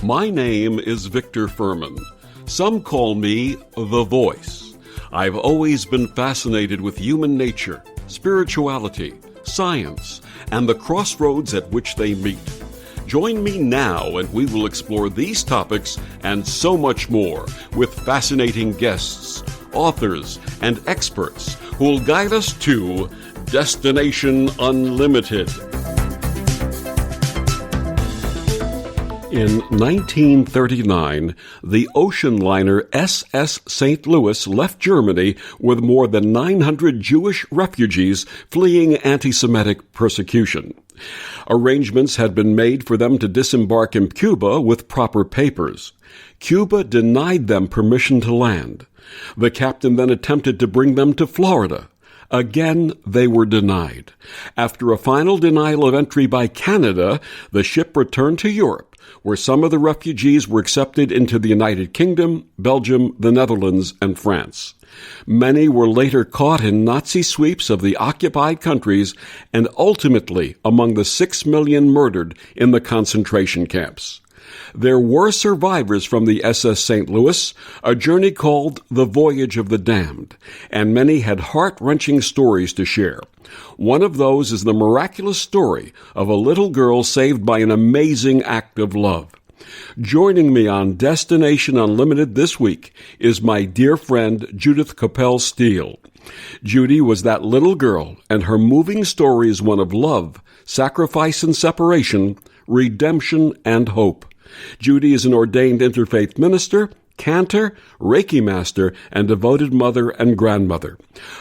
My name is Victor Fuhrman. Some call me the Voice. I've always been fascinated with human nature, spirituality, science, and the crossroads at which they meet. Join me now and we will explore these topics and so much more with fascinating guests, authors, and experts who will guide us to Destination Unlimited. In 1939, the ocean liner SS St. Louis left Germany with more than 900 Jewish refugees fleeing anti-Semitic persecution. Arrangements had been made for them to disembark in Cuba with proper papers. Cuba denied them permission to land. The captain then attempted to bring them to Florida. Again, they were denied. After a final denial of entry by Canada, the ship returned to Europe, where some of the refugees were accepted into the United Kingdom, Belgium, the Netherlands, and France. Many were later caught in Nazi sweeps of the occupied countries and ultimately among the 6 million murdered in the concentration camps. There were survivors from the SS St. Louis, a journey called the Voyage of the Damned, and many had heart-wrenching stories to share. One of those is the miraculous story of a little girl saved by an amazing act of love. Joining me on Destination Unlimited this week is my dear friend Judith Koeppel Steele. Judy was that little girl, and her moving story is one of love, sacrifice and separation, redemption and hope. Judy is an ordained interfaith minister, cantor, Reiki master, and devoted mother and grandmother.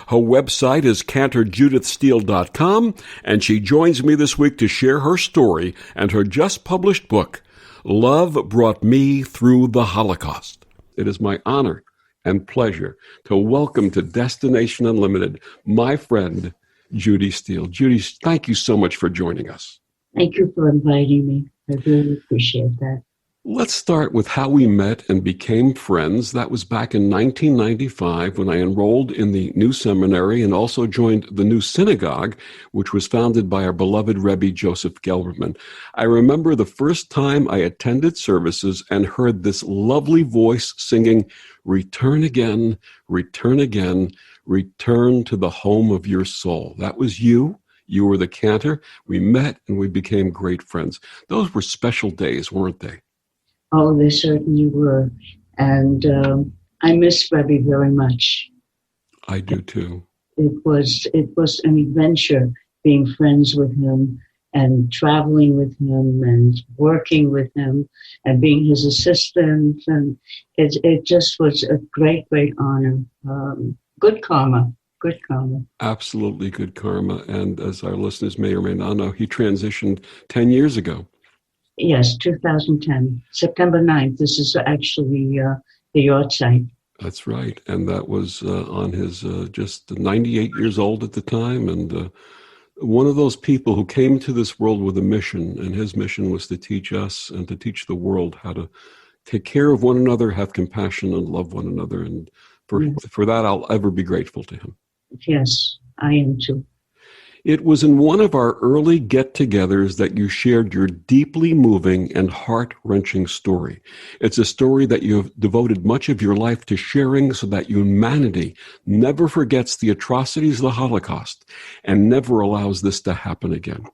Her website is cantorjudithsteele.com, and she joins me this week to share her story and her just-published book, Love Brought Me Through the Holocaust. It is my honor and pleasure to welcome to Destination Unlimited my friend, Judy Steele. Judy, thank you so much for joining us. Thank you for inviting me. I really appreciate that. Let's start with how we met and became friends. That was back in 1995 when I enrolled in the new seminary and also joined the new synagogue, which was founded by our beloved Rebbe Joseph Gelberman. I remember the first time I attended services and heard this lovely voice singing, "Return again, return again, return to the home of your soul." That was you. You were the cantor. We met and we became great friends. Those were special days, weren't they? Oh, they certainly were. And I miss Rebbe very much. I do too. It was an adventure being friends with him and traveling with him and working with him and being his assistant. And it just was a great, great honor. Good karma. Good karma. Absolutely good karma. And as our listeners may or may not know, he transitioned 10 years ago. Yes, 2010, September 9th. This is actually the yahrzeit. That's right. And that was on his just 98 years old at the time. And one of those people who came to this world with a mission. And his mission was to teach us and to teach the world how to take care of one another, have compassion, and love one another. And for that, I'll ever be grateful to him. Yes, I am too. It was in one of our early get-togethers that you shared your deeply moving and heart-wrenching story. It's a story that you have devoted much of your life to sharing so that humanity never forgets the atrocities of the Holocaust and never allows this to happen again.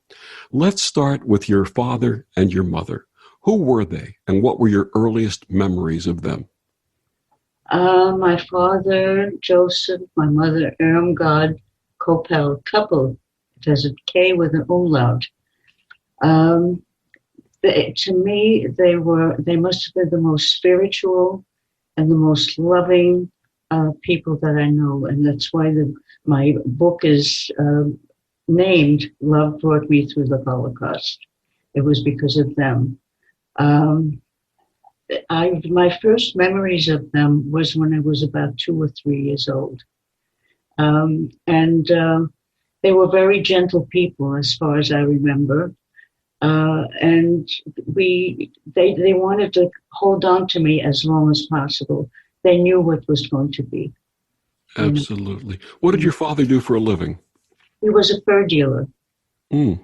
Let's start with your father and your mother. Who were they, and what were your earliest memories of them? My father, Joseph, my mother, Judith Koeppel. There's a K with an umlaut. To me, they must have been the most spiritual and the most loving people that I know. And that's why my book is named Love Brought Me Through the Holocaust. It was because of them. My first memories of them was when I was about 2 or 3 years old. They were very gentle people as far as I remember. And they wanted to hold on to me as long as possible. They knew what was going to be. Absolutely. What did your father do for a living? He was a fur dealer. And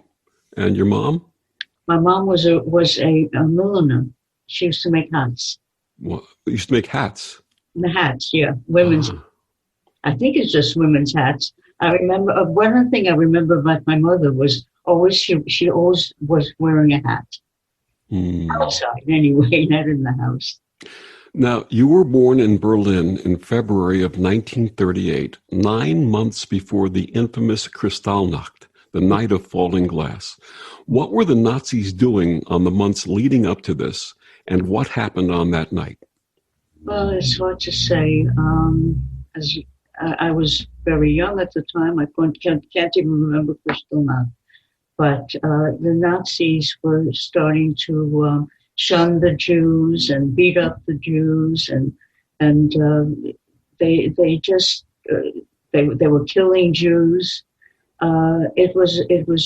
your mom? My mom was a milliner. She used to make hats. Well, you used to make hats. The hats, yeah, women's. I think it's just women's hats. I remember one thing I remember about my mother was always she always was wearing a hat outside anyway, not in the house. Now, you were born in Berlin in February of 1938, 9 months before the infamous Kristallnacht, the night of falling glass. What were the Nazis doing on the months leading up to this, and what happened on that night? Well, it's hard to say. As I was very young at the time, I can't even remember Kristallnacht. But the Nazis were starting to shun the Jews and beat up the Jews, and they were killing Jews. It was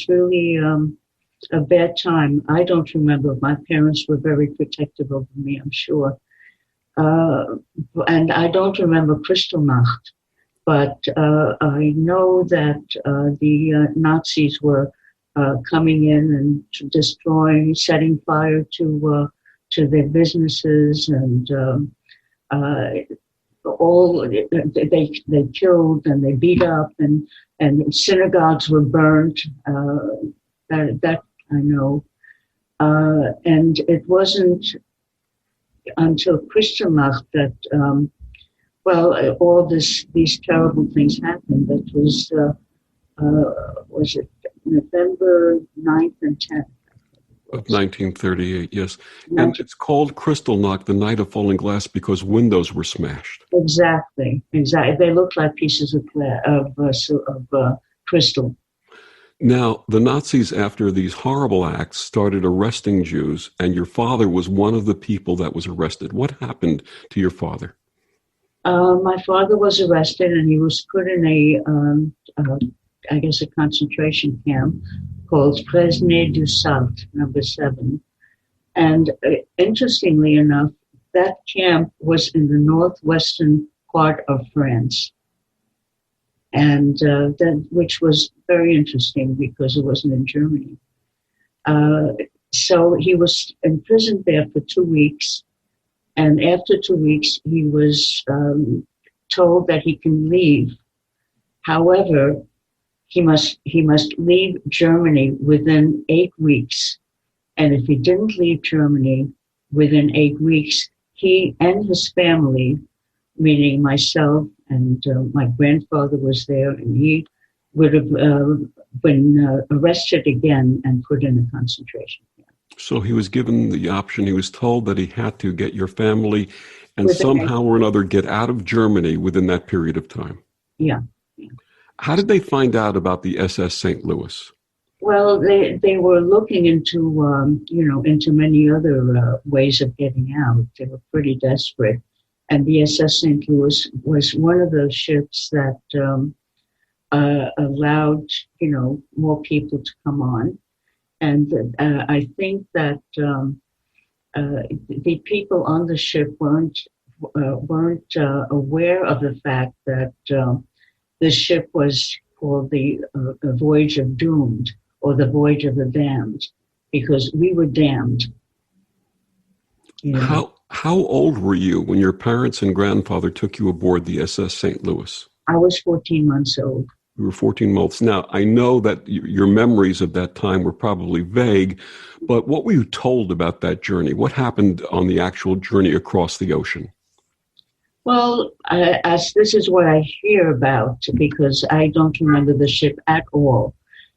really a bad time. I don't remember. My parents were very protective of me, I'm sure. And I don't remember Kristallnacht, but I know that the Nazis were coming in and destroying, setting fire to their businesses, and they killed and they beat up, and synagogues were burnt. That I know, and it wasn't until Kristallnacht that all these terrible things happened. That was it November 9th and 10th of 1938, yes. And it's called Kristallnacht, the night of falling glass, because windows were smashed. Exactly. They looked like pieces of crystal. Now, the Nazis, after these horrible acts, started arresting Jews, and your father was one of the people that was arrested. What happened to your father? My father was arrested, and he was put in a concentration camp called Fresnes du Salt, number 7. And interestingly enough, that camp was in the northwestern part of France. And which was very interesting because it wasn't in Germany. So he was imprisoned there for 2 weeks. And after 2 weeks, he was told that he can leave. However, he must leave Germany within 8 weeks. And if he didn't leave Germany within 8 weeks, he and his family, meaning myself and my grandfather was there, and he would have been arrested again and put in a concentration camp. So he was given the option. He was told that he had to get your family and somehow or another get out of Germany within that period of time. Yeah. How did they find out about the SS St. Louis? Well, they were looking into into many other ways of getting out. They were pretty desperate, and the SS St. Louis was one of those ships that allowed more people to come on, and I think that the people on the ship weren't aware of the fact that this ship was called the Voyage of Doomed, or the Voyage of the Damned, because we were damned. How old were you when your parents and grandfather took you aboard the SS St. Louis? I was 14 months old. You were 14 months. Now, I know that your memories of that time were probably vague, but what were you told about that journey? What happened on the actual journey across the ocean? Well, as this is what I hear about, because I don't remember the ship at all.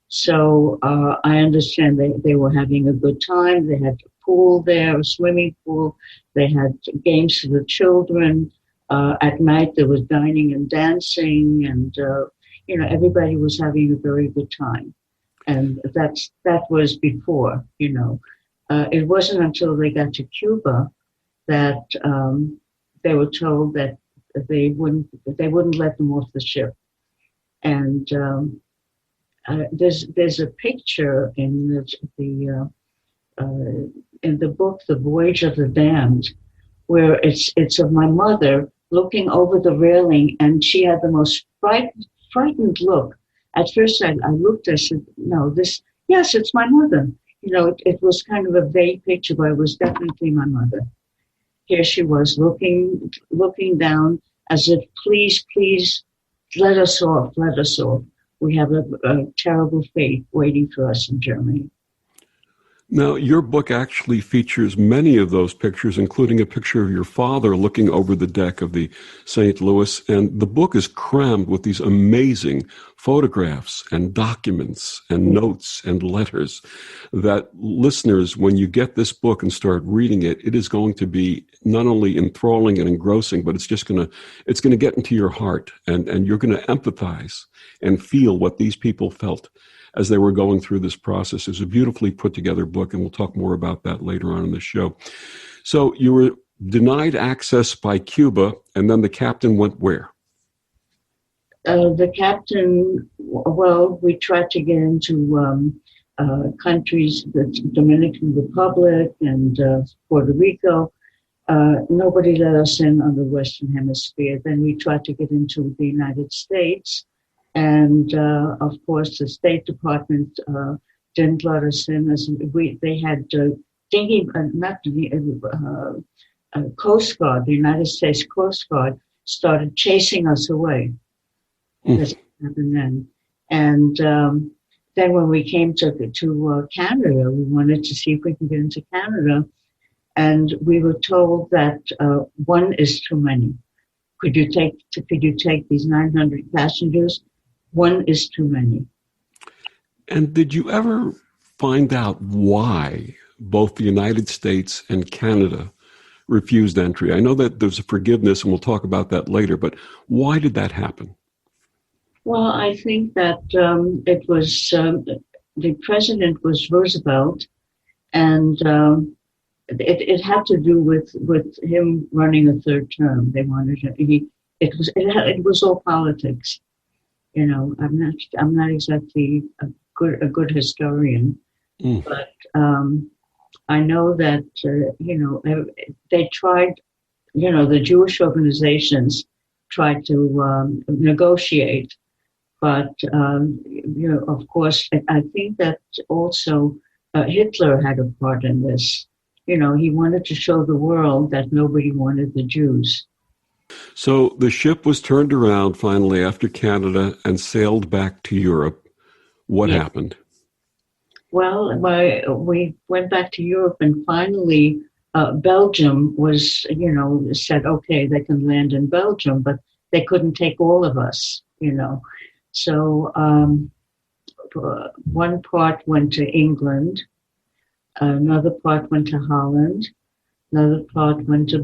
So I understand they were having a good time. They had a pool there, a swimming pool. They had games for the children. At night, there was dining and dancing, and everybody was having a very good time. And that was before. It wasn't until they got to Cuba that they were told that they wouldn't let them off the ship. And there's a picture in the book, The Voyage of the Damned, where it's of my mother looking over the railing, and she had the most frightened look. At first I looked, I said, no, yes, it's my mother. it was kind of a vague picture, but it was definitely my mother. Here she was looking down as if, please, please, let us off, let us off. We have a terrible fate waiting for us in Germany. Now, your book actually features many of those pictures, including a picture of your father looking over the deck of the St. Louis. And the book is crammed with these amazing photographs and documents and notes and letters that listeners, when you get this book and start reading it, it is going to be not only enthralling and engrossing, but it's going to get into your heart, and you're going to empathize and feel what these people felt as they were going through this process. It's a beautifully put together book, and we'll talk more about that later on in the show. So you were denied access by Cuba, and then the captain went where? The captain, well, we tried to get into countries, the Dominican Republic and Puerto Rico. Nobody let us in on the Western Hemisphere. Then we tried to get into the United States. And of course, the State Department didn't let us in. They had Coast Guard, the United States Coast Guard, started chasing us away. That's what happened then. And then when we came to Canada, we wanted to see if we could get into Canada, and we were told that one is too many. Could you take these 900 passengers? One is too many. And did you ever find out why both the United States and Canada refused entry? I know that there's a forgiveness, and we'll talk about that later, but why did that happen? Well, I think that it was the president was Roosevelt, and it had to do with him running a third term. They wanted it was all politics. I'm not exactly a good historian, but I know that they tried. The Jewish organizations tried to negotiate, but of course, I think that also Hitler had a part in this. He wanted to show the world that nobody wanted the Jews. So the ship was turned around finally after Canada and sailed back to Europe. What happened? Well, we went back to Europe, and finally Belgium was, said, okay, they can land in Belgium, but they couldn't take all of us, So one part went to England, another part went to Holland, another part went to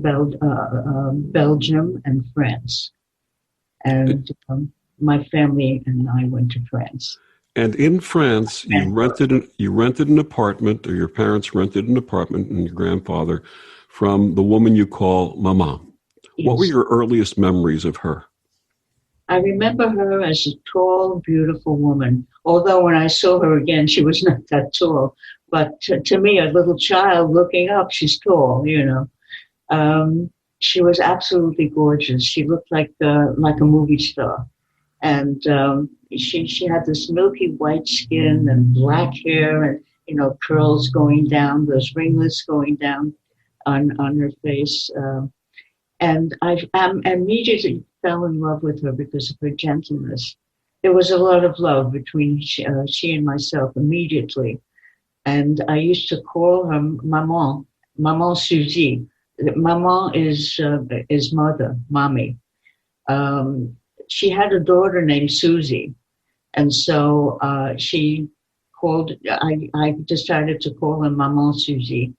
Belgium and France. And my family and I went to France. And in France, you rented an apartment, or your parents rented an apartment, and your grandfather, from the woman you call Mama. Yes. What were your earliest memories of her? I remember her as a tall, beautiful woman. Although when I saw her again, she was not that tall. But to me, a little child looking up, she's tall, She was absolutely gorgeous. She looked like a movie star. And she had this milky white skin and black hair and, curls going down, those ringlets going down on her face. And I immediately fell in love with her because of her gentleness. There was a lot of love between she and myself immediately. And I used to call her Maman Suzy. Maman is mother, mommy. She had a daughter named Susie. And so I decided to call her Maman Suzy.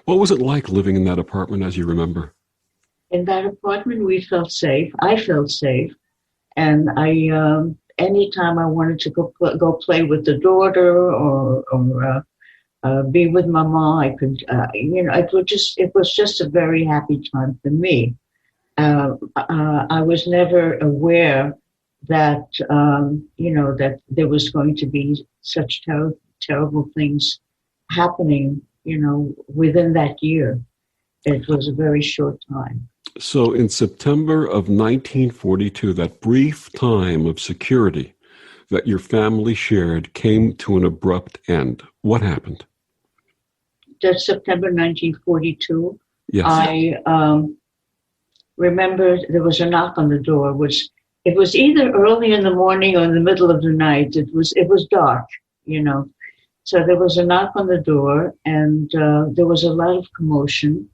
What was it like living in that apartment, as you remember? In that apartment, we felt safe. I felt safe. And anytime I wanted to go play with the daughter or be with Mama, I could, it was just a very happy time for me. I was never aware that, that there was going to be such terrible things happening, within that year. It was a very short time. So in September of 1942, that brief time of security that your family shared came to an abrupt end. What happened? That's September 1942. Yes. I remember there was a knock on the door, which it was either early in the morning or in the middle of the night. It was dark, you know. So there was a knock on the door, and there was a lot of commotion.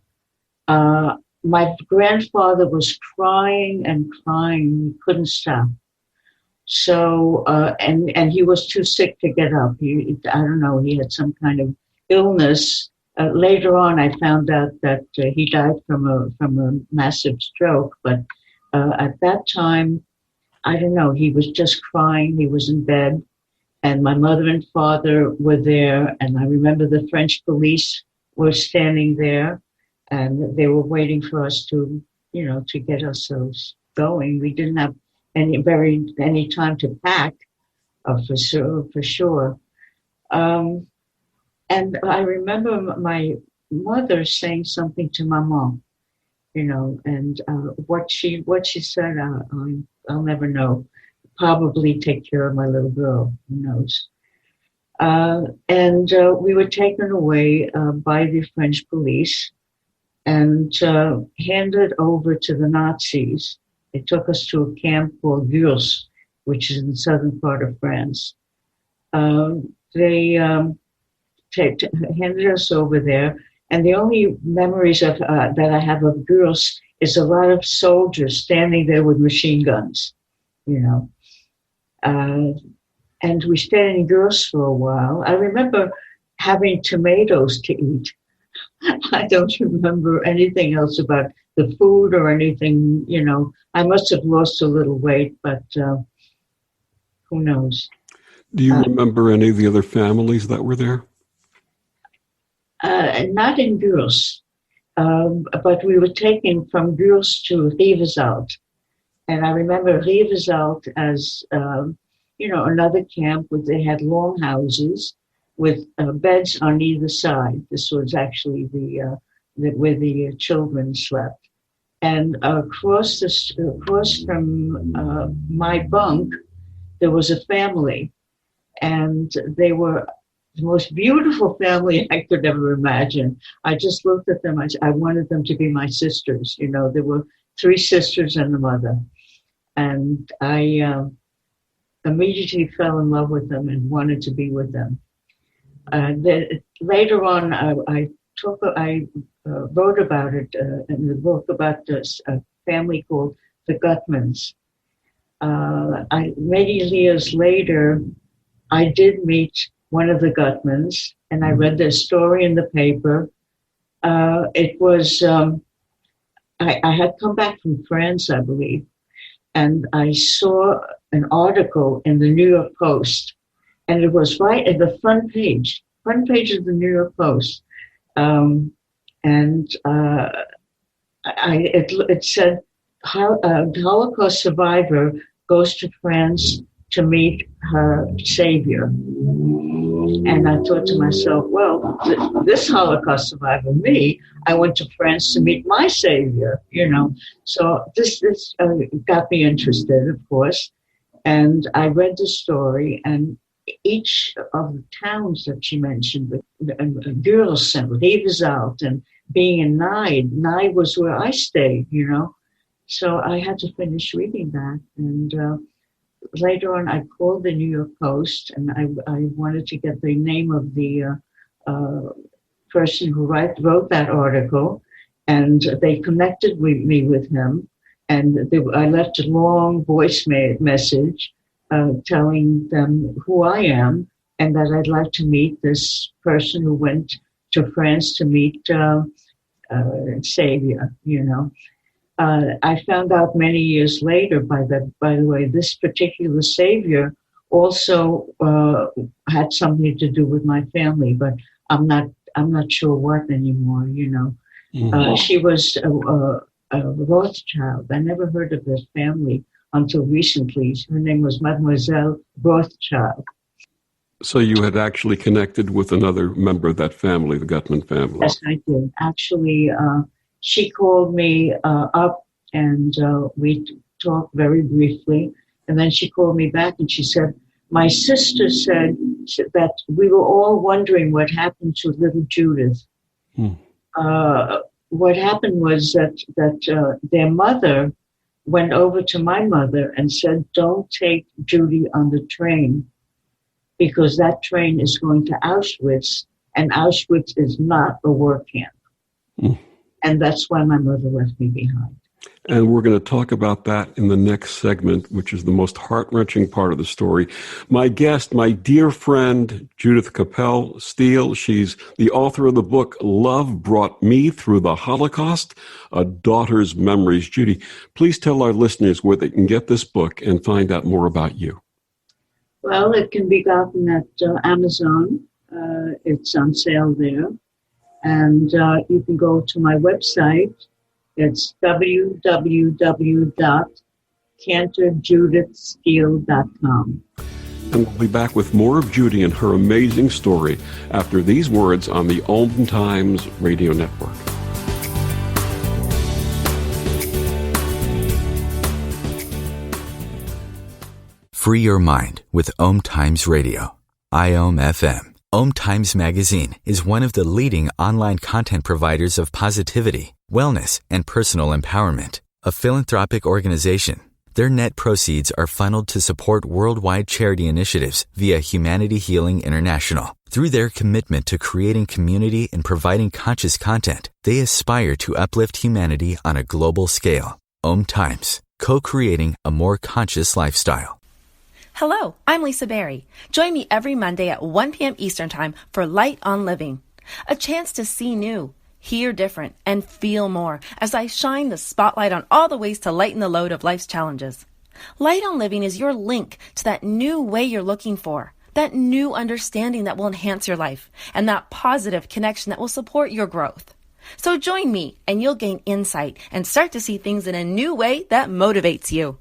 My grandfather was crying and crying; he couldn't stop. So, and he was too sick to get up. I don't know, he had some kind of illness. Later on, I found out that he died from a massive stroke. But at that time, I don't know, he was just crying. He was in bed, and my mother and father were there. And I remember the French police were standing there, and they were waiting for us to, to get ourselves going. We didn't have any time to pack, for sure. And I remember my mother saying something to my mom, and what she said, I'll never know. Probably take care of my little girl. Who knows? And we were taken away by the French police and handed over to the Nazis. They took us to a camp called Gurs, which is in the southern part of France. They handed us over there, and the only memories of that I have of Gurs is a lot of soldiers standing there with machine guns, and we stayed in Gurs for a while. I remember having tomatoes to eat. I don't remember anything else about the food or anything, I must have lost a little weight, but who knows? Do you remember any of the other families that were there? Not in Gurs, but we were taken from Gurs to Rivesaltes. And I remember Rivesaltes as, another camp where they had long houses with beds on either side. This was actually where the children slept. And across from my bunk, there was a family, and they were the most beautiful family I could ever imagine. I just looked at them. I wanted them to be my sisters. There were 3 sisters and a mother, and I immediately fell in love with them and wanted to be with them. Later on, I wrote about it in the book about this family called the Gutmans. Many years later, I did meet one of the Gutmans, and I read their story in the paper. It was, I had come back from France, I believe, and I saw an article in the New York Post, and it was right at the front page of the New York Post. It said, the Holocaust survivor goes to France to meet her savior. And I thought to myself, well, this Holocaust survivor, me, I went to France to meet my savior, So this got me interested, of course. And I read the story, and each of the towns that she mentioned, Gurs and Rivesaltes, and being in Nye was where I stayed, So I had to finish reading that. And later on, I called the New York Post, and I wanted to get the name of the person who wrote that article, and they connected me with him. And I left a long voice message telling them who I am and that I'd like to meet this person who went to France to meet Savior, I found out many years later, by the way, this particular Savior also had something to do with my family, but I'm not sure what anymore, Mm-hmm. She was a Rothschild. I never heard of this family until recently. Her name was Mademoiselle Rothschild. So you had actually connected with another member of that family, the Gutman family. Yes, I did. Actually, she called me up, and we talked very briefly. And then she called me back, and she said, My sister said that we were all wondering what happened to little Judith. What happened was that their mother went over to my mother and said, "Don't take Judy on the train because that train is going to Auschwitz, and Auschwitz is not a war camp." And that's why my mother left me behind. And we're going to talk about that in the next segment, which is the most heart-wrenching part of the story. My guest, my dear friend, Judith Koeppel Steele, she's the author of the book, Love Brought Me Through the Holocaust, A Daughter's Memories. Judy, please tell our listeners where they can get this book and find out more about you. Well, it can be gotten at Amazon. It's on sale there. And you can go to my website. It's www.cantorjudithsteele.com. And we'll be back with more of Judy and her amazing story after these words on the OMTimes Radio Network. Free your mind with OMTimes Radio. IOM FM. OMTimes Magazine is one of the leading online content providers of positivity, wellness, and personal empowerment. A philanthropic organization, their net proceeds are funneled to support worldwide charity initiatives via Humanity Healing International. Through their commitment to creating community and providing conscious content, they aspire to uplift humanity on a global scale. OMTimes, co-creating a more conscious lifestyle. Hello, I'm Lisa Berry. Join me every Monday at 1 p.m. Eastern Time for Light on Living, a chance to see new, hear different, and feel more as I shine the spotlight on all the ways to lighten the load of life's challenges. Light on Living is your link to that new way you're looking for, that new understanding that will enhance your life, and that positive connection that will support your growth. So join me, and you'll gain insight and start to see things in a new way that motivates you.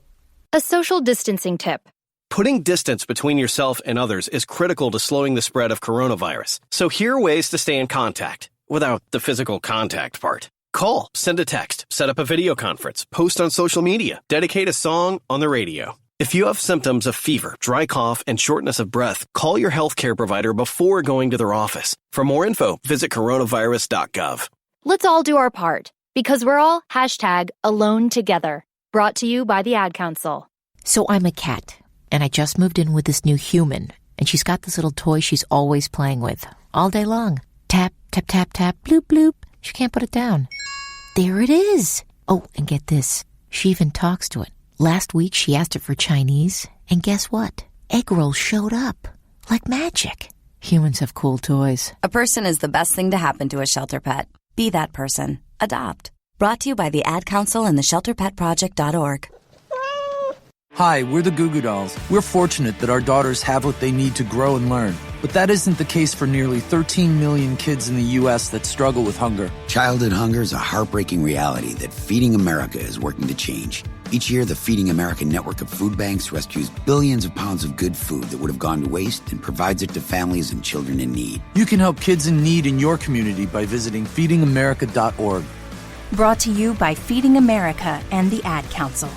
A social distancing tip. Putting distance between yourself and others is critical to slowing the spread of coronavirus. So here are ways to stay in contact without the physical contact part. Call, send a text, set up a video conference, post on social media, dedicate a song on the radio. If you have symptoms of fever, dry cough, and shortness of breath, call your healthcare provider before going to their office. For more info, visit coronavirus.gov. Let's all do our part because we're all #AloneTogether. Brought to you by the Ad Council. So I'm a cat. And I just moved in with this new human, and she's got this little toy she's always playing with, all day long. Tap, tap, tap, tap, bloop, bloop. She can't put it down. There it is. Oh, and get this. She even talks to it. Last week, she asked it for Chinese, and guess what? Egg rolls showed up. Like magic. Humans have cool toys. A person is the best thing to happen to a shelter pet. Be that person. Adopt. Brought to you by the Ad Council and the ShelterPetProject.org. Hi, we're the Goo Goo Dolls. We're fortunate that our daughters have what they need to grow and learn. But that isn't the case for nearly 13 million kids in the U.S. that struggle with hunger. Childhood hunger is a heartbreaking reality that Feeding America is working to change. Each year, the Feeding America network of food banks rescues billions of pounds of good food that would have gone to waste and provides it to families and children in need. You can help kids in need in your community by visiting feedingamerica.org. Brought to you by Feeding America and the Ad Council.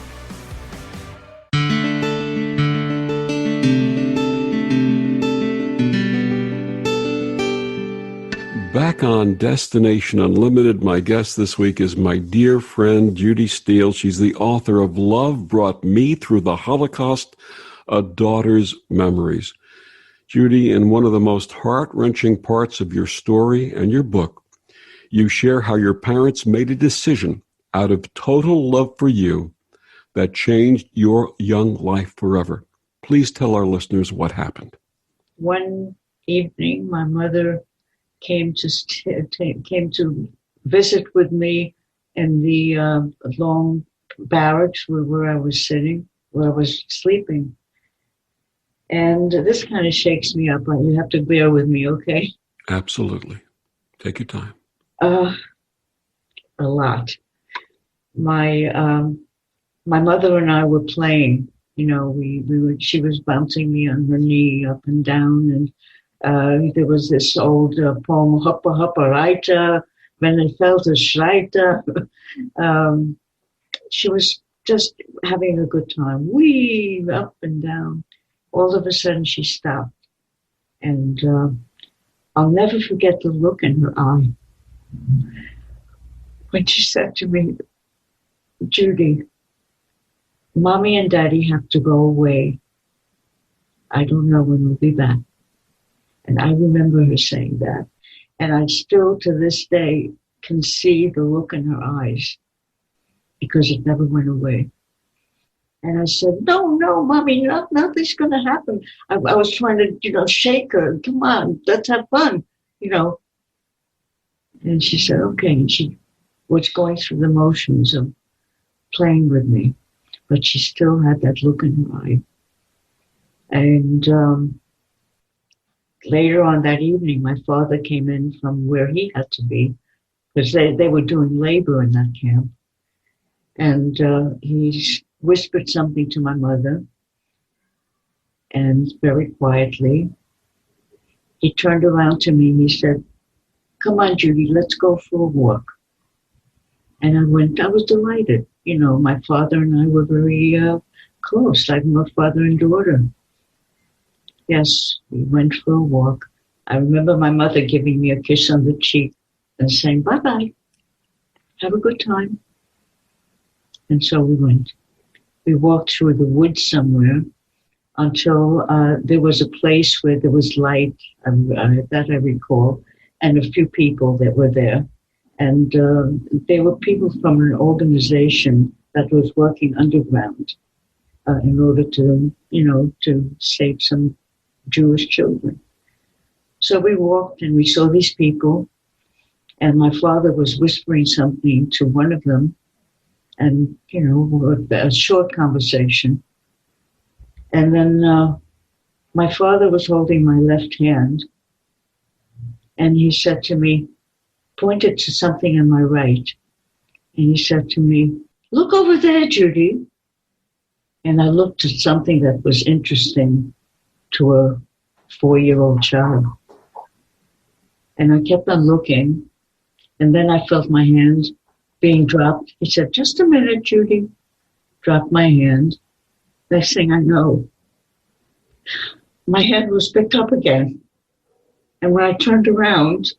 Back on Destination Unlimited, my guest this week is my dear friend, Judy Steele. She's the author of Love Brought Me Through the Holocaust, A Daughter's Memories. Judy, in one of the most heart-wrenching parts of your story and your book, you share how your parents made a decision out of total love for you that changed your young life forever. Please tell our listeners what happened. One evening, my mother came to visit with me in the long barracks where I was sitting, where I was sleeping. And this kind of shakes me up. You have to bear with me, okay? Absolutely. Take your time. A lot. My mother and I were playing. You know, she was bouncing me on her knee up and down, and there was this old poem, Hoppa Hoppa Reiter, wenn it felt a Schreiter. She was just having a good time, wee up and down. all of a sudden she stopped. And I'll never forget the look in her eye when she said to me, Judy, Mommy and Daddy have to go away. I don't know when we'll be back. And I remember her saying that. And I still, to this day, can see the look in her eyes because it never went away. And I said, no, Mommy, nothing's going to happen. I was trying to, shake her. Come on, let's have fun, And she said, okay. And she was going through the motions of playing with me, but she still had that look in her eye. And later on that evening, my father came in from where he had to be, because they were doing labor in that camp. And he whispered something to my mother, and very quietly, he turned around to me and he said, come on, Judy, let's go for a walk. And I was delighted. My father and I were very close, like my father and daughter. Yes, we went for a walk. I remember my mother giving me a kiss on the cheek and saying, bye-bye, have a good time. And so we went. We walked through the woods somewhere until there was a place where there was light, that I recall, and a few people that were there. And they were people from an organization that was working underground in order to, to save some Jewish children. So we walked and we saw these people, and my father was whispering something to one of them, and, a short conversation. And then my father was holding my left hand, and he said to me, pointed to something on my right, and he said to me, look over there, Judy. And I looked at something that was interesting to a 4-year-old child. And I kept on looking, and then I felt my hand being dropped. He said, just a minute, Judy. Dropped my hand. Next thing I know, my hand was picked up again. And when I turned around,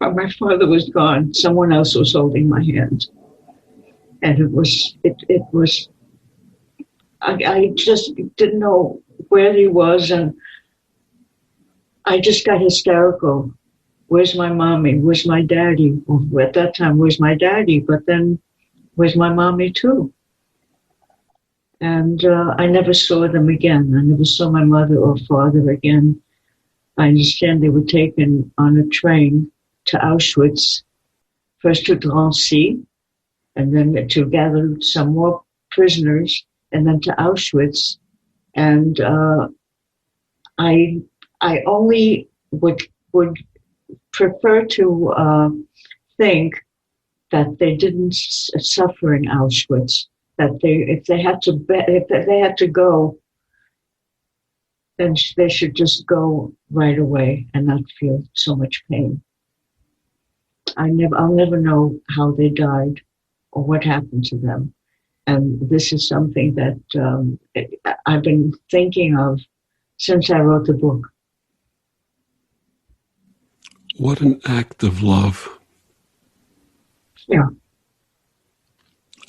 my father was gone. Someone else was holding my hand. And it was, I just didn't know where he was, and I just got hysterical. Where's my mommy? Where's my daddy? Well, at that time, where's my daddy? But then, where's my mommy too? And I never saw them again. I never saw my mother or father again. I understand they were taken on a train to Auschwitz, first to Drancy, and then to gather some more prisoners, and then to Auschwitz. And I only would prefer to think that they didn't suffer in Auschwitz. That if they had to go, then they should just go right away and not feel so much pain. I'll never know how they died or what happened to them. And this is something that I've been thinking of since I wrote the book. What an act of love. Yeah.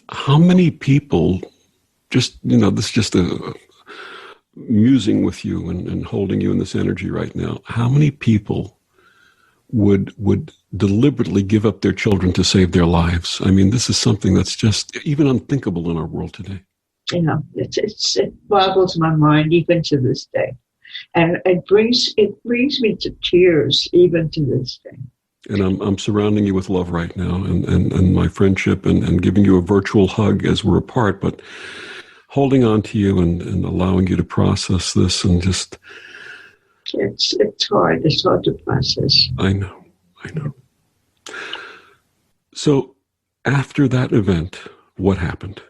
How many people, this is just a musing with you and holding you in this energy right now, how many people would deliberately give up their children to save their lives? I mean, this is something that's just even unthinkable in our world today. It boggles my mind even to this day. And it brings me to tears even to this day. And I'm surrounding you with love right now and my friendship and giving you a virtual hug as we're apart, but holding on to you and allowing you to process this and just... It's hard. It's hard to process. I know. So after that event, what happened?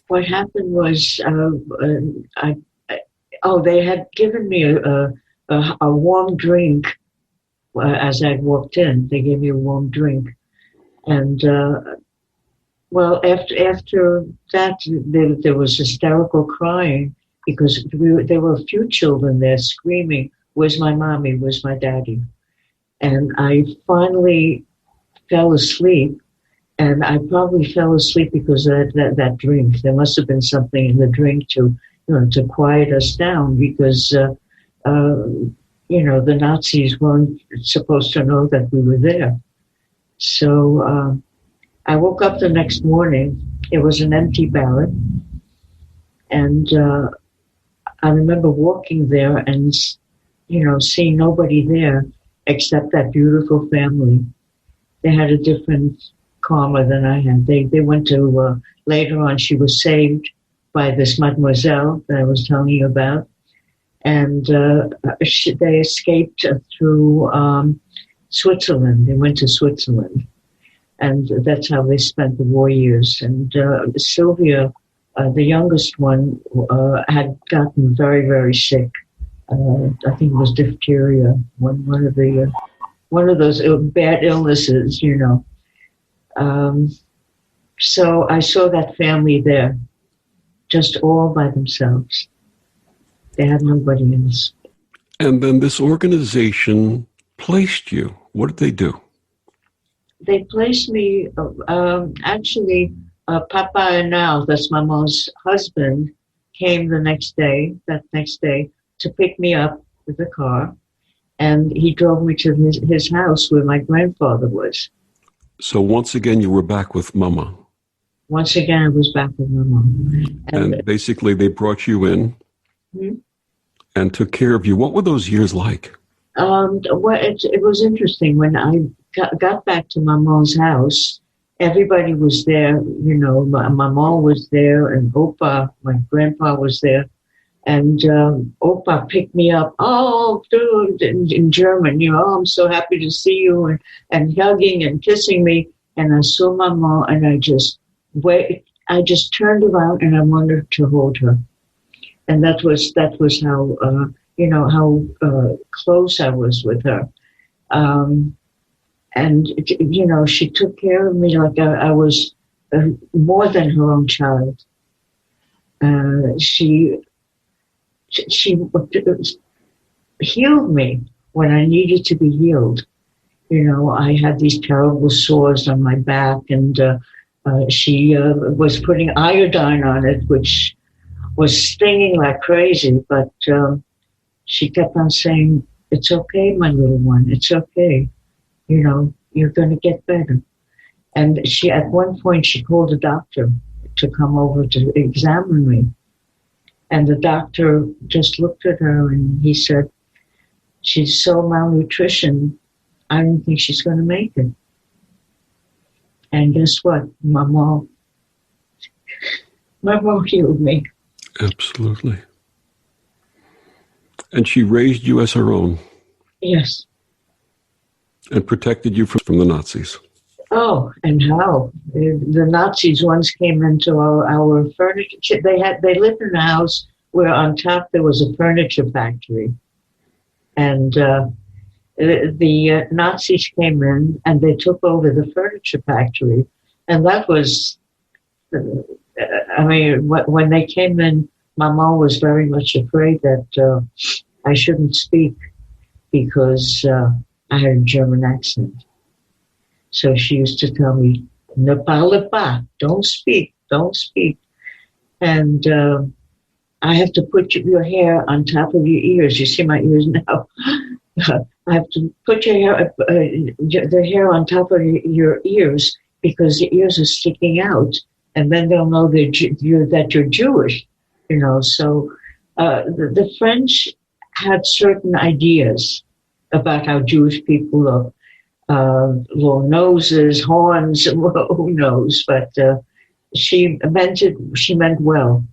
What happened was they had given me a warm drink as I walked in. They gave me a warm drink. And, after that, there was hysterical crying because there were a few children there screaming, "Where's my mommy? Where's my daddy?" And I finally fell asleep, and I probably fell asleep because of that drink. There must have been something in the drink to quiet us down, because the Nazis weren't supposed to know that we were there. So I woke up the next morning. It was an empty barrack, and I remember walking there and seeing nobody there except that beautiful family. They had a different karma than I had. They went to, later on, she was saved by this mademoiselle that I was telling you about. And they escaped through Switzerland. They went to Switzerland. And that's how they spent the war years. And Sylvia, the youngest one, had gotten very, very sick. I think it was diphtheria, one of those bad illnesses, So I saw that family there, just all by themselves. They had nobody else. And then this organization placed you. What did they do? They placed me, actually, Papa Anal, that's my mom's husband, came that next day, to pick me up with a car. And he drove me to his house where my grandfather was. So once again, you were back with Mama. Once again, I was back with my mom. And basically, they brought you in and took care of you. What were those years like? It was interesting. When I got back to my mom's house, everybody was there. My mom was there, and Opa, my grandpa, was there. And Opa picked me up, "Oh, dude," in German, "Oh, I'm so happy to see you," and hugging and kissing me. And I saw my mom, and I just turned around and I wanted to hold her. And that was how, how close I was with her. And she took care of me like I was more than her own child. She healed me when I needed to be healed. I had these terrible sores on my back, and she was putting iodine on it, which was stinging like crazy. But she kept on saying, "It's okay, my little one. It's okay. You're going to get better." And at one point, she called a doctor to come over to examine me. And the doctor just looked at her and he said, "She's so malnutrition, I don't think she's going to make it." And guess what? My mom healed me. Absolutely. And she raised you as her own. Yes. And protected you from the Nazis. Oh, and how? The Nazis once came into our furniture. They lived in a house where on top there was a furniture factory. And the Nazis came in and they took over the furniture factory. And that was, when they came in, my mom was very much afraid that I shouldn't speak because I had a German accent. So she used to tell me, "Ne parle pas, don't speak. And I have to put your hair on top of your ears. You see my ears now. I have to put the hair on top of your ears because the ears are sticking out, and then they'll know that you're Jewish." So the French had certain ideas about how Jewish people look. Long noses, horns, who knows? But she meant well.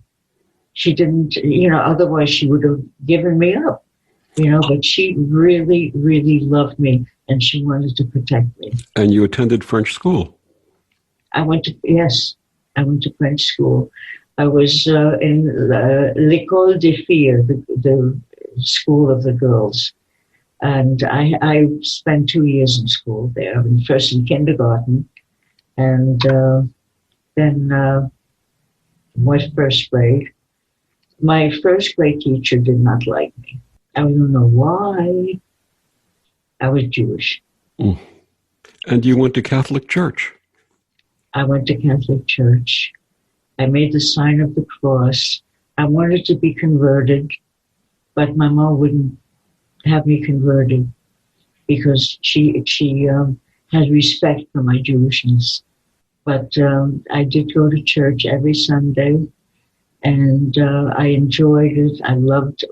She didn't, otherwise she would have given me up, but she really, really loved me and she wanted to protect me. And you attended French school? I went to French school. I was in l'École des Filles, the school of the girls. And I spent 2 years in school there, first in kindergarten, and then went first grade. My first grade teacher did not like me. I don't know why. I was Jewish. Mm. And you went to Catholic church? I went to Catholic church. I made the sign of the cross. I wanted to be converted, but my mom wouldn't have me converted because she had respect for my Jewishness. But I did go to church every Sunday, and I enjoyed it. I loved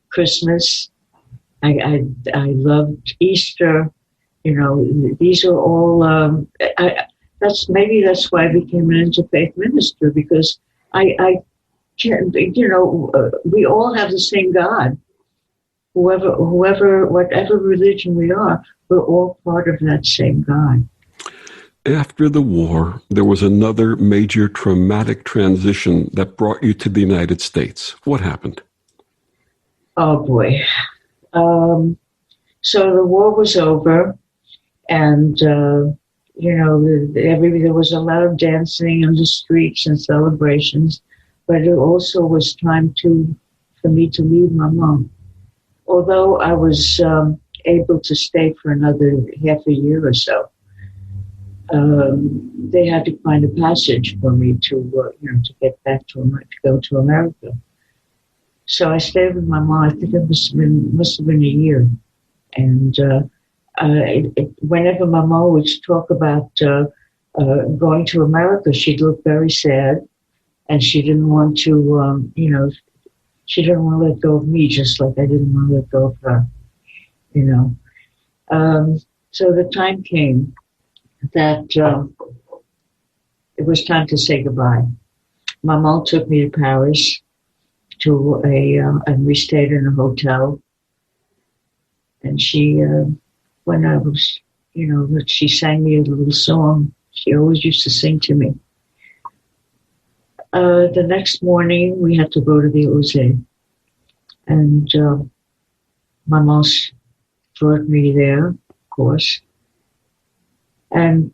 Christmas. I loved Easter. These are all. That's why I became an interfaith minister, because I can't. We all have the same God. Whatever religion we are, we're all part of that same God. After the war, there was another major traumatic transition that brought you to the United States. What happened? Oh, boy. So the war was over, and, there was a lot of dancing on the streets and celebrations, but it also was time for me to leave my mom. Although I was able to stay for another half a year or so, they had to find a passage for me to get back to go to America. So I stayed with my mom. I think it must have been a year. And whenever my mom would talk about going to America, she'd look very sad, and she didn't want to, she didn't want to let go of me, just like I didn't want to let go of her, So the time came that it was time to say goodbye. My mom took me to Paris and we stayed in a hotel. And she, when I was, she sang me a little song. She always used to sing to me. The next morning, we had to go to the Ose. And my mom brought me there, of course. And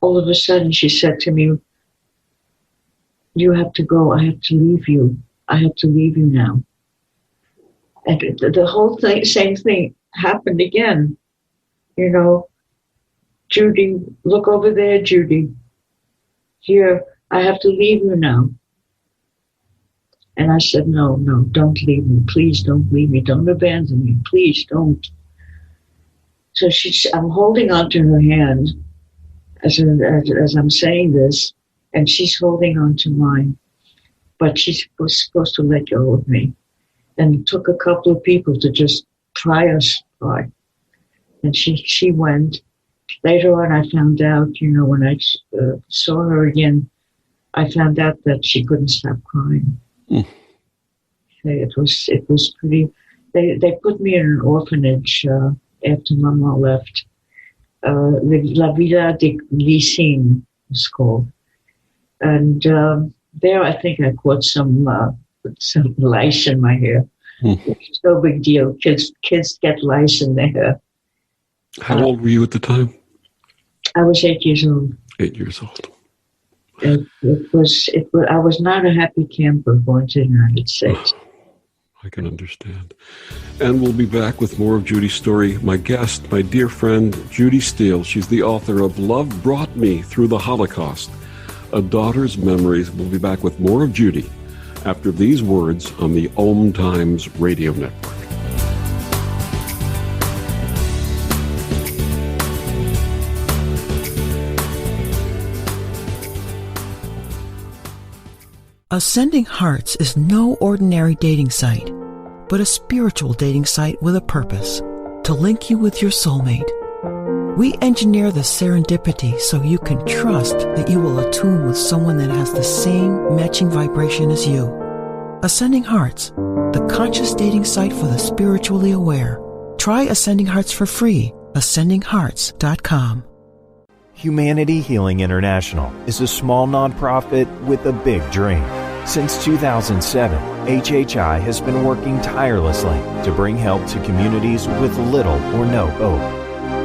all of a sudden, she said to me, "You have to go. I have to leave you. I have to leave you now." And the whole same thing happened again. "Judy, look over there, Judy. Here, I have to leave you now." And I said, no, don't leave me. Please don't leave me. Don't abandon me. Please don't. So I'm holding onto her hand as I'm saying this, and she's holding onto mine. But she was supposed to let go of me. And it took a couple of people to just pry us apart. And she went. Later on, I found out, when I saw her again, I found out that she couldn't stop crying. Mm. It was pretty. They put me in an orphanage after Mama left. La Villa de Lycine was called, and there I think I caught some lice in my hair. It's no big deal. Kids get lice in their hair. How old were you at the time? I was 8 years old. 8 years old. It was. I was not a happy camper going to the United States. I can understand. And we'll be back with more of Judy's story. My guest, my dear friend, Judy Steele. She's the author of Love Brought Me Through the Holocaust, A Daughter's Memories. We'll be back with more of Judy after these words on the OMTimes radio network. Ascending Hearts is no ordinary dating site, but a spiritual dating site with a purpose, to link you with your soulmate. We engineer the serendipity so you can trust that you will attune with someone that has the same matching vibration as you. Ascending Hearts, the conscious dating site for the spiritually aware. Try Ascending Hearts for free. AscendingHearts.com. Humanity Healing International is a small nonprofit with a big dream. Since 2007, HHI has been working tirelessly to bring help to communities with little or no hope.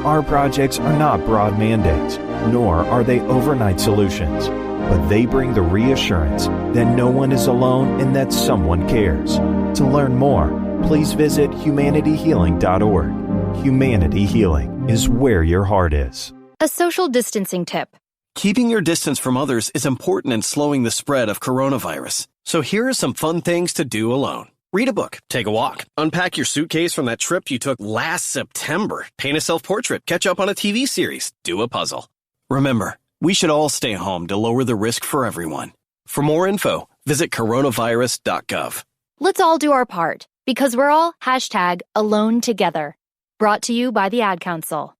Our projects are not broad mandates, nor are they overnight solutions, but they bring the reassurance that no one is alone and that someone cares. To learn more, please visit humanityhealing.org. Humanity Healing is where your heart is. A social distancing tip. Keeping your distance from others is important in slowing the spread of coronavirus. So here are some fun things to do alone. Read a book, take a walk, unpack your suitcase from that trip you took last September, paint a self-portrait, catch up on a TV series, do a puzzle. Remember, we should all stay home to lower the risk for everyone. For more info, visit coronavirus.gov. Let's all do our part, because we're all #AloneTogether. Brought to you by the Ad Council.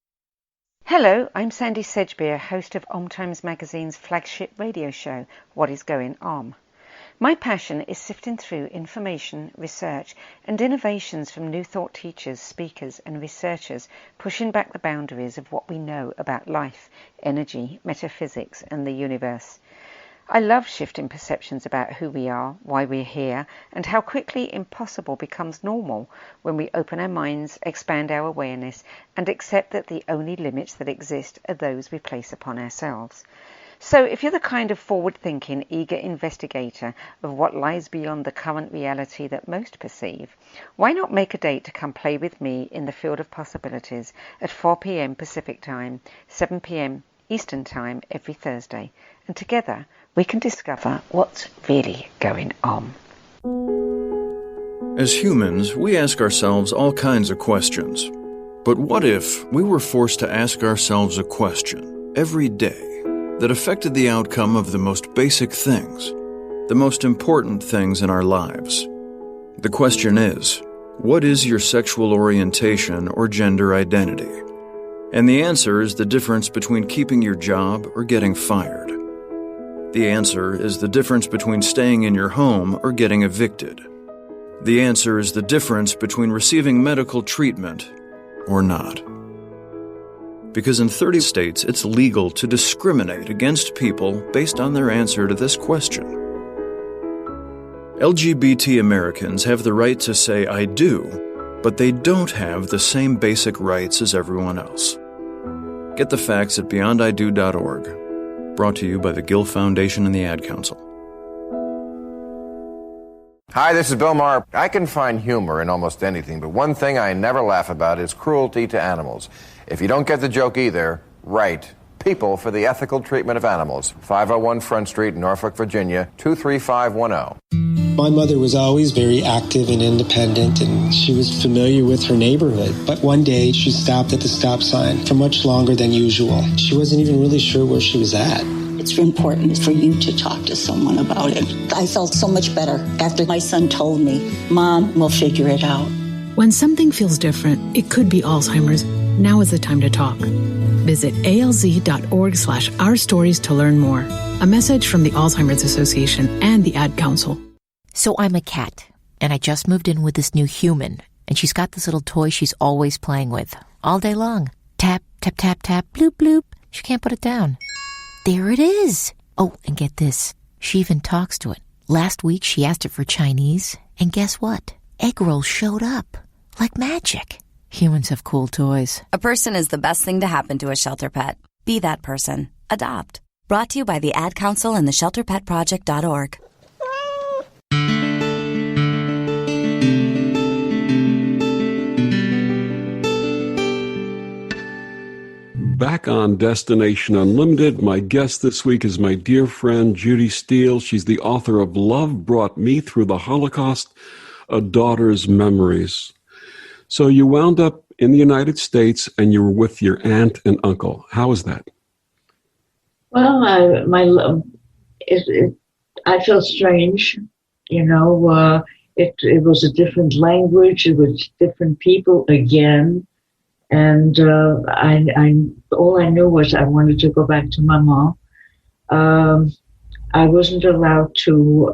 Hello, I'm Sandy Sedgbeer, host of OMTimes magazine's flagship radio show, What is Going On? My passion is sifting through information, research, and innovations from New Thought teachers, speakers, and researchers pushing back the boundaries of what we know about life, energy, metaphysics, and the universe. I love shifting perceptions about who we are, why we're here, and how quickly impossible becomes normal when we open our minds, expand our awareness, and accept that the only limits that exist are those we place upon ourselves. So if you're the kind of forward-thinking, eager investigator of what lies beyond the current reality that most perceive, why not make a date to come play with me in the field of possibilities at 4 p.m. Pacific Time, 7 p.m. Eastern Time every Thursday, and together we can discover what's really going on. As humans, we ask ourselves all kinds of questions. But what if we were forced to ask ourselves a question every day that affected the outcome of the most basic things, the most important things in our lives? The question is, what is your sexual orientation or gender identity? And the answer is the difference between keeping your job or getting fired. The answer is the difference between staying in your home or getting evicted. The answer is the difference between receiving medical treatment or not. Because in 30 states, it's legal to discriminate against people based on their answer to this question. LGBT Americans have the right to say I do, but they don't have the same basic rights as everyone else. Get the facts at beyondido.org. Brought to you by the Gill Foundation and the Ad Council. Hi, this is Bill Maher. I can find humor in almost anything, but one thing I never laugh about is cruelty to animals. If you don't get the joke either, write People for the Ethical Treatment of Animals, 501 Front Street, Norfolk, Virginia, 23510. My mother was always very active and independent, and she was familiar with her neighborhood. But one day, she stopped at the stop sign for much longer than usual. She wasn't even really sure where she was at. It's important for you to talk to someone about it. I felt so much better after my son told me, Mom, we'll figure it out. When something feels different, it could be Alzheimer's. Now is the time to talk. Visit alz.org/ourstories to learn more. A message from the Alzheimer's Association and the Ad Council. So I'm a cat, and I just moved in with this new human, and she's got this little toy she's always playing with, all day long. Tap, tap, tap, tap, bloop, bloop. She can't put it down. There it is. Oh, and get this. She even talks to it. Last week, she asked it for Chinese, and guess what? Egg rolls showed up. Like magic. Humans have cool toys. A person is the best thing to happen to a shelter pet. Be that person. Adopt. Brought to you by the Ad Council and the ShelterPetProject.org. Back on Destination Unlimited, my guest this week is my dear friend Judy Steele. She's the author of Love Brought Me Through the Holocaust, A Daughter's Memories. So you wound up in the United States and you were with your aunt and uncle. How was that? Well, I felt strange, you know. It was a different language. It was different people again. And all I knew was I wanted to go back to my mom. I wasn't allowed to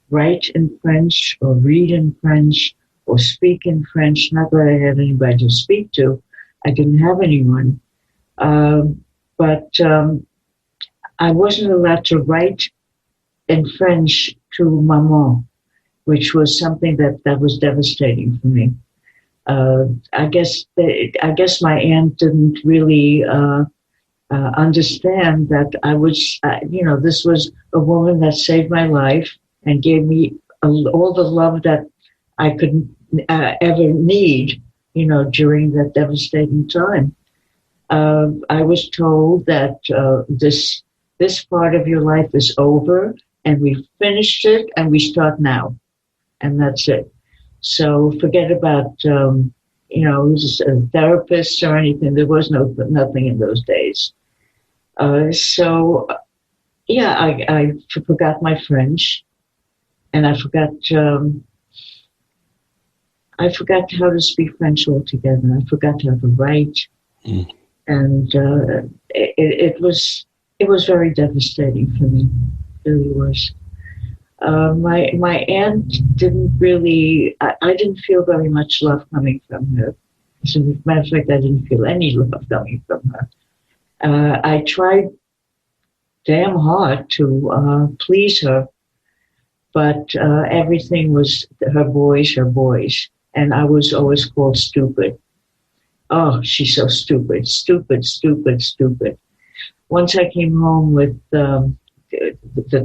write in French or read in French or speak in French. Not that I had anybody to speak to. I didn't have anyone. But I wasn't allowed to write in French to Maman, which was something that was devastating for me. I guess my aunt didn't really understand that I was, this was a woman that saved my life and gave me all the love that I could ever need, during that devastating time. I was told that this part of your life is over, and we finished it, and we start now, and that's it. So forget about just a therapist or anything. There was nothing in those days. I forgot my French, and I forgot how to speak French altogether. I forgot how to write, and it was very devastating for me. It really was. My aunt didn't really. I didn't feel very much love coming from her. As a matter of fact, I didn't feel any love coming from her. I tried damn hard to please her, but everything was her boys, and I was always called stupid. Oh, she's so stupid, stupid, stupid, stupid. Once I came home with the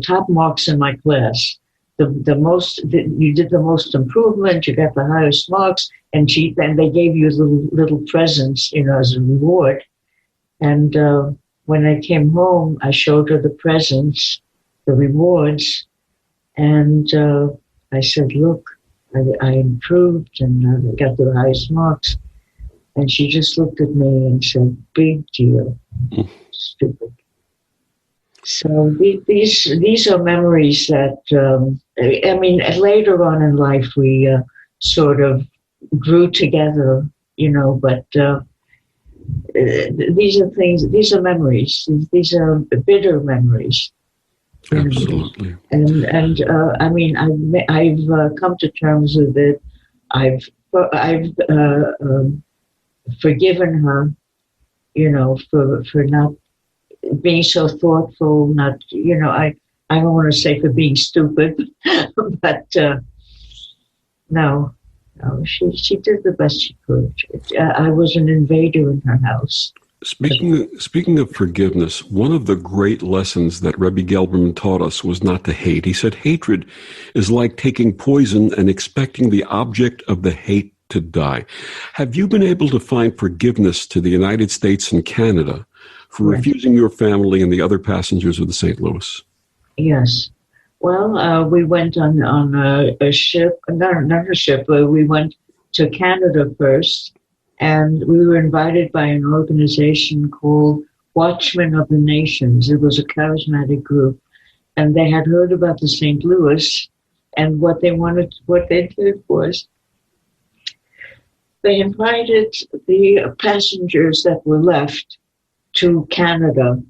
top marks in my class, you did the most improvement, you got the highest marks, and they gave you little presents, as a reward. And when I came home, I showed her the presents, the rewards, and I said, "Look, I improved and I got the highest marks." And she just looked at me and said, "Big deal, stupid." So these are memories that, later on in life we sort of grew together, but these are memories. These are bitter memories. Absolutely. And I've come to terms with it. I've forgiven her, for not being so thoughtful, not, I don't want to say for being stupid, but no, she did the best she could. I was an invader in her house. Speaking of forgiveness, one of the great lessons that Rebbe Gelberman taught us was not to hate. He said hatred is like taking poison and expecting the object of the hate to die. Have you been able to find forgiveness to the United States and Canada for refusing your family and the other passengers of the St. Louis? Yes. Well, we went on a ship, not a ship, we went to Canada first, and we were invited by an organization called Watchmen of the Nations. It was a charismatic group, and they had heard about the St. Louis, and what they did was they invited the passengers that were left to Canada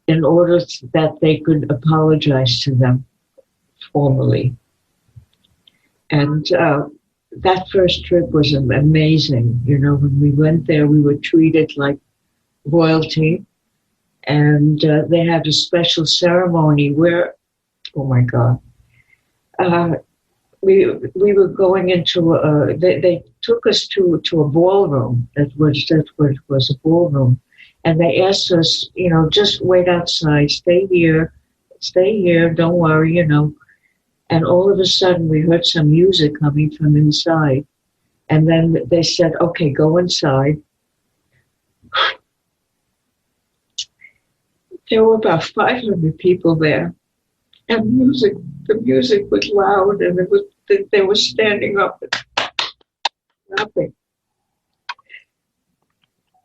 in order that they could apologize to them formally. And that first trip was amazing. When we went there, we were treated like royalty. And they had a special ceremony where, oh my God, we were going into they took us to a ballroom. That was a ballroom. And they asked us, just wait outside, stay here, don't worry, And all of a sudden we heard some music coming from inside. And then they said, okay, go inside. There were about 500 people there. And the music was loud, and they were standing up and laughing.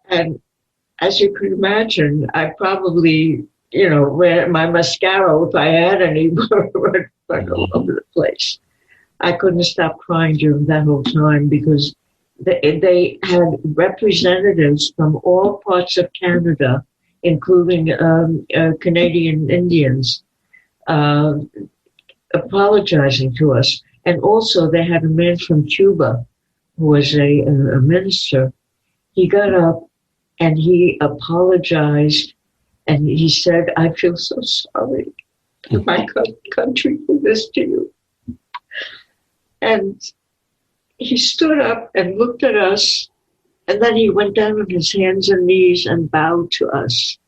And as you can imagine, I probably, ran my mascara, if I had any, went all over the place. I couldn't stop crying during that whole time because they had representatives from all parts of Canada, including Canadian Indians, apologizing to us. And also they had a man from Cuba who was a minister. He got up and he apologized, and he said, I feel so sorry that my country did this to you. And he stood up and looked at us, and then he went down on his hands and knees and bowed to us.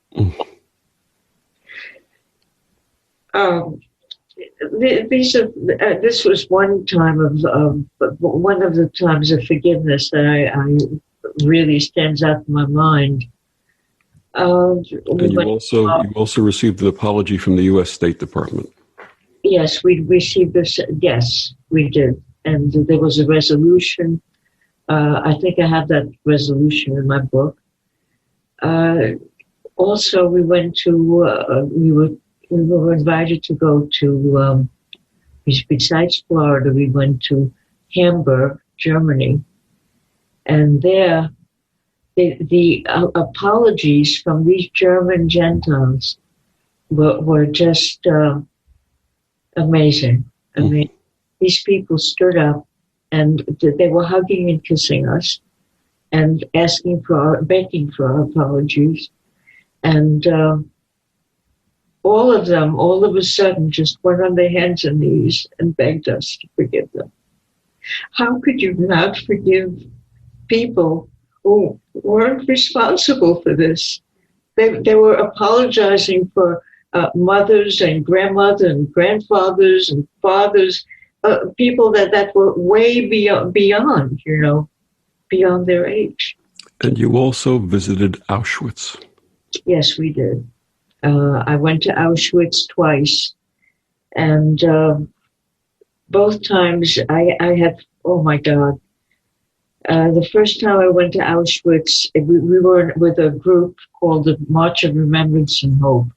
This was one time one of the times of forgiveness that I really stands out in my mind. And you also received an apology from the U.S. State Department. Yes, we received this. Yes, we did, and there was a resolution. I think I have that resolution in my book. Also, we went to we were invited to go to besides Florida. We went to Hamburg, Germany, and there the apologies from these German Gentiles were just amazing. I mean, these people stood up and they were hugging and kissing us and begging for our apologies. And all of them, all of a sudden, just went on their hands and knees and begged us to forgive them. How could you not forgive people who weren't responsible for this? They were apologizing for mothers and grandmothers and grandfathers and fathers, people that were way beyond, beyond their age. And you also visited Auschwitz. Yes, we did. I went to Auschwitz twice, and both times I had, oh my God. The first time I went to Auschwitz, we were with a group called the March of Remembrance and Hope.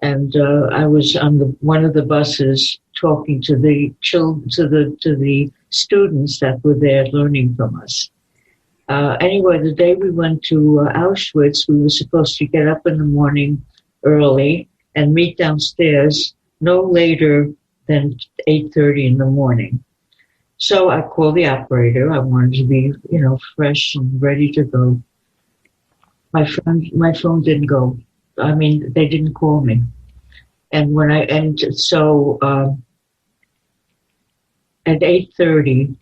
And I was on one of the buses talking to the students that were there learning from us. Anyway, the day we went to Auschwitz, we were supposed to get up in the morning early and meet downstairs no later than 8:30 in the morning. So I called the operator. I wanted to be, fresh and ready to go. My phone didn't go. I mean, they didn't call me. And so at 8:30,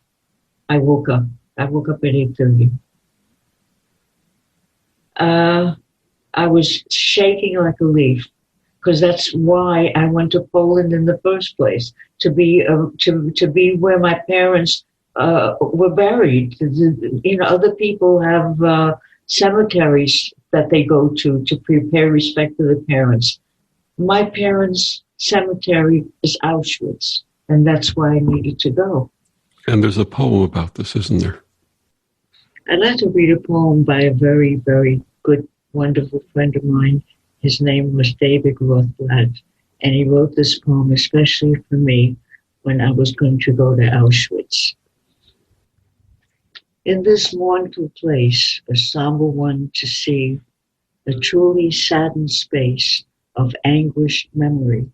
I woke up. I woke up at 8:30. I was shaking like a leaf, because that's why I went to Poland in the first place, to be where my parents were buried. Other people have cemeteries that they go to prepare respect to the parents. My parents' cemetery is Auschwitz, and that's why I needed to go. And there's a poem about this, isn't there? I'd like to read a poem by a very, very good, wonderful friend of mine. His name was David Rothblatt, and he wrote this poem especially for me when I was going to go to Auschwitz. In this mournful place, a somber one to see, a truly saddened space of anguished memory.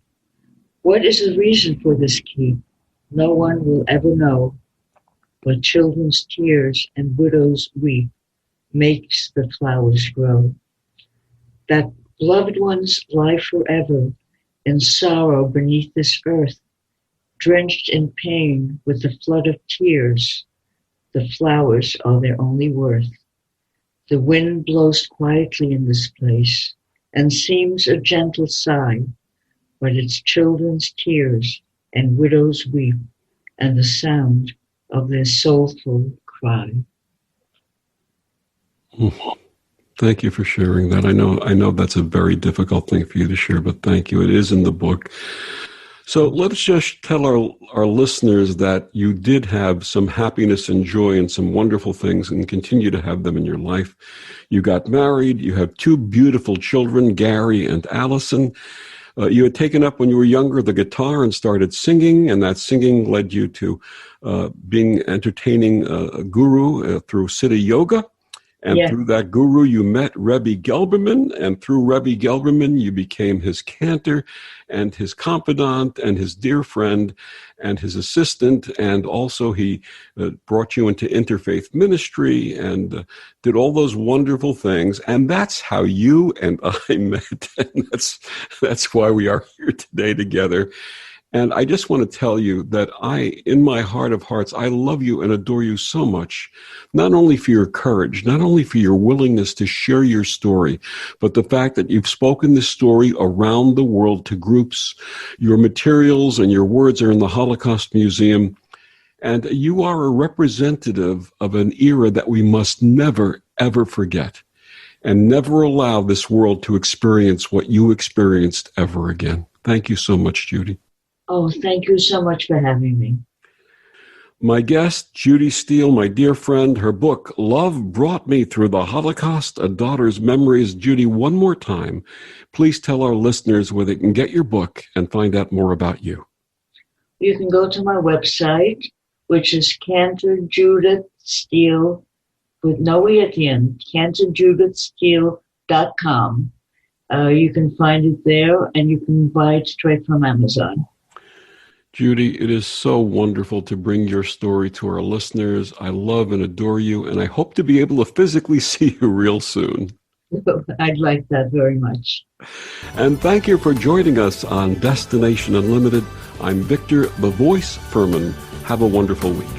What is the reason for this keep? No one will ever know, but children's tears and widows' weep makes the flowers grow. That loved ones lie forever in sorrow beneath this earth, drenched in pain with the flood of tears. The flowers are their only worth. The wind blows quietly in this place and seems a gentle sigh, but it's children's tears and widows' weep and the sound of their soulful cry. Thank you for sharing that. I know that's a very difficult thing for you to share, but thank you. It is in the book. So let's just tell our listeners that you did have some happiness and joy and some wonderful things and continue to have them in your life. You got married. You have two beautiful children, Gary and Allison. You had taken up when you were younger the guitar and started singing, and that singing led you to being entertaining a guru through Siddha Yoga. And through that guru, you met Rebbe Gelberman, and through Rebbe Gelberman, you became his cantor and his confidant and his dear friend and his assistant. And also he brought you into interfaith ministry and did all those wonderful things. And that's how you and I met. And that's why we are here today together. And I just want to tell you that in my heart of hearts, I love you and adore you so much, not only for your courage, not only for your willingness to share your story, but the fact that you've spoken this story around the world to groups. Your materials and your words are in the Holocaust Museum, and you are a representative of an era that we must never, ever forget, and never allow this world to experience what you experienced ever again. Thank you so much, Judy. Oh, thank you so much for having me. My guest, Judy Steele, my dear friend, her book, Love Brought Me Through the Holocaust, A Daughter's Memories. Judy, one more time, please tell our listeners where they can get your book and find out more about you. You can go to my website, which is Cantor Judith Steele, with no E at the end, cantorjudithsteele.com. You can find it there, and you can buy it straight from Amazon. Judy, it is so wonderful to bring your story to our listeners. I love and adore you, and I hope to be able to physically see you real soon. I'd like that very much. And thank you for joining us on Destination Unlimited. I'm Victor, the Voice Fuhrman. Have a wonderful week.